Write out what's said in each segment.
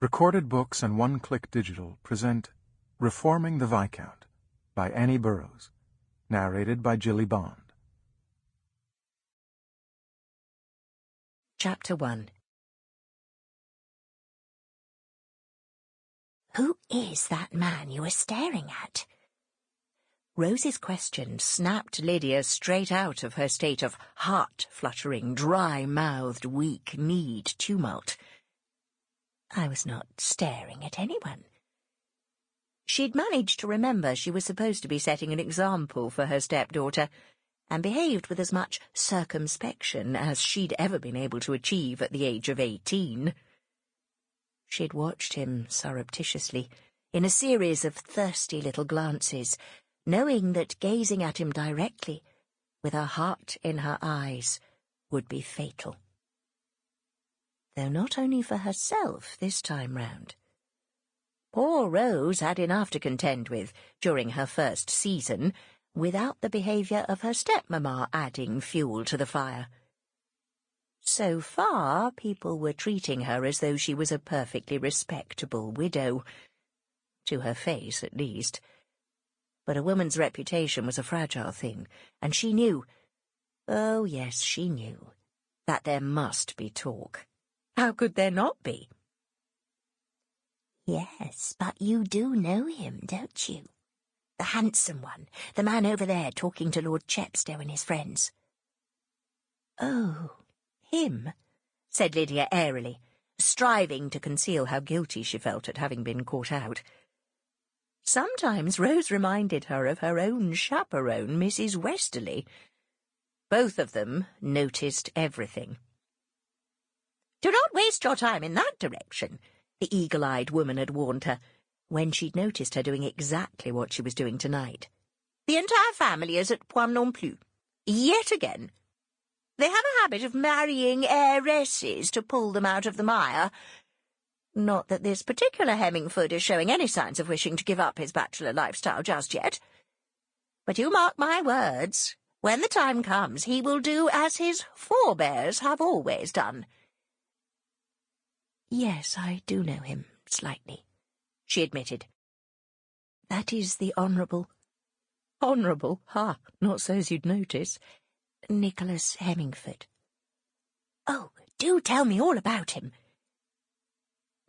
Recorded Books and One Click Digital present Reforming the Viscount by Annie Burrows, narrated by Jilly Bond. Chapter 1. Who is that man you are staring at? Rose's question snapped Lydia straight out of her state of heart-fluttering, dry-mouthed, weak-kneed tumult. I was not staring at anyone. She'd managed to remember she was supposed to be setting an example for her stepdaughter, and behaved with as much circumspection as she'd ever been able to achieve at the age of 18. She'd watched him surreptitiously, in a series of thirsty little glances, knowing that gazing at him directly, with her heart in her eyes, would be fatal. Though not only for herself this time round. Poor Rose had enough to contend with during her first season, without the behaviour of her stepmamma adding fuel to the fire. So far, people were treating her as though she was a perfectly respectable widow. To her face, at least. But a woman's reputation was a fragile thing, and she knew, oh yes, she knew, that there must be talk. How could there not be? Yes, but you do know him, don't you? The handsome one, the man over there talking to Lord Chepstow and his friends. Oh, him, said Lydia airily, striving to conceal how guilty she felt at having been caught out. Sometimes Rose reminded her of her own chaperone, Mrs. Westerly. Both of them noticed everything. Do not waste your time in that direction, the eagle-eyed woman had warned her, when she'd noticed her doing exactly what she was doing tonight. The entire family is at point non plus. Yet again. They have a habit of marrying heiresses to pull them out of the mire. Not that this particular Hemmingford is showing any signs of wishing to give up his bachelor lifestyle just yet. But you mark my words, when the time comes he will do as his forebears have always done. Yes, I do know him, slightly, she admitted. That is the Honourable... Honourable? Ha, not so's you'd notice. Nicholas Hemmingford. Oh, do tell me all about him.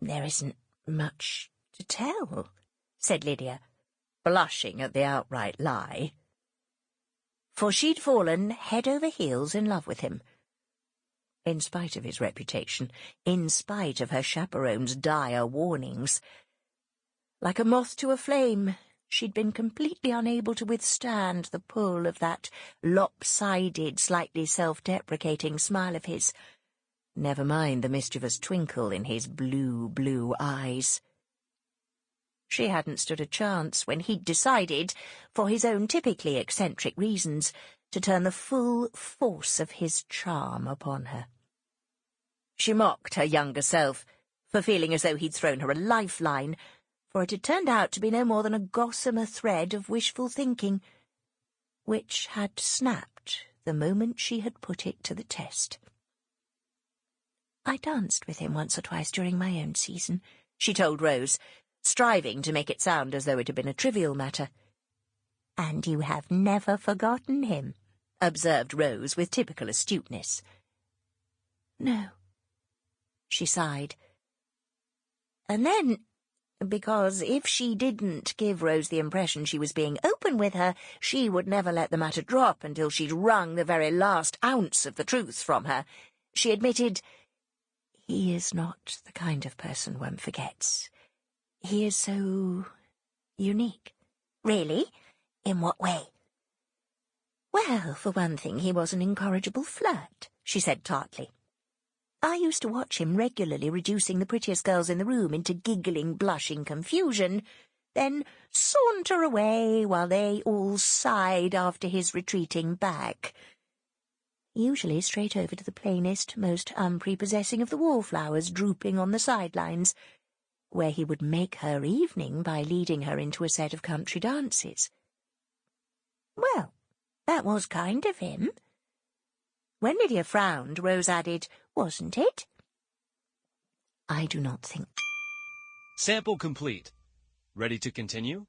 There isn't much to tell, said Lydia, blushing at the outright lie. For she'd fallen head over heels in love with him. In spite of his reputation, in spite of her chaperone's dire warnings. Like a moth to a flame, she'd been completely unable to withstand the pull of that lopsided, slightly self-deprecating smile of his. Never mind the mischievous twinkle in his blue eyes. She hadn't stood a chance when he'd decided, for his own typically eccentric reasons, to turn the full force of his charm upon her. She mocked her younger self for feeling as though he'd thrown her a lifeline, for it had turned out to be no more than a gossamer thread of wishful thinking, which had snapped the moment she had put it to the test. I danced with him once or twice during my own season, she told Rose, striving to make it sound as though it had been a trivial matter. And you have never forgotten him, observed Rose with typical astuteness. No, she sighed. And then, because if she didn't give Rose the impression she was being open with her, she would never let the matter drop until she'd wrung the very last ounce of the truth from her, she admitted, he is not the kind of person one forgets. He is so unique. Really? In what way? Well, for one thing, he was an incorrigible flirt, she said tartly. I used to watch him regularly reducing the prettiest girls in the room into giggling, blushing confusion, then saunter away while they all sighed after his retreating back. Usually straight over to the plainest, most unprepossessing of the wallflowers drooping on the sidelines, where he would make her evening by leading her into a set of country dances. Well, that was kind of him. When Lydia frowned, Rose added, wasn't it? I do not think Sample complete. Ready to continue?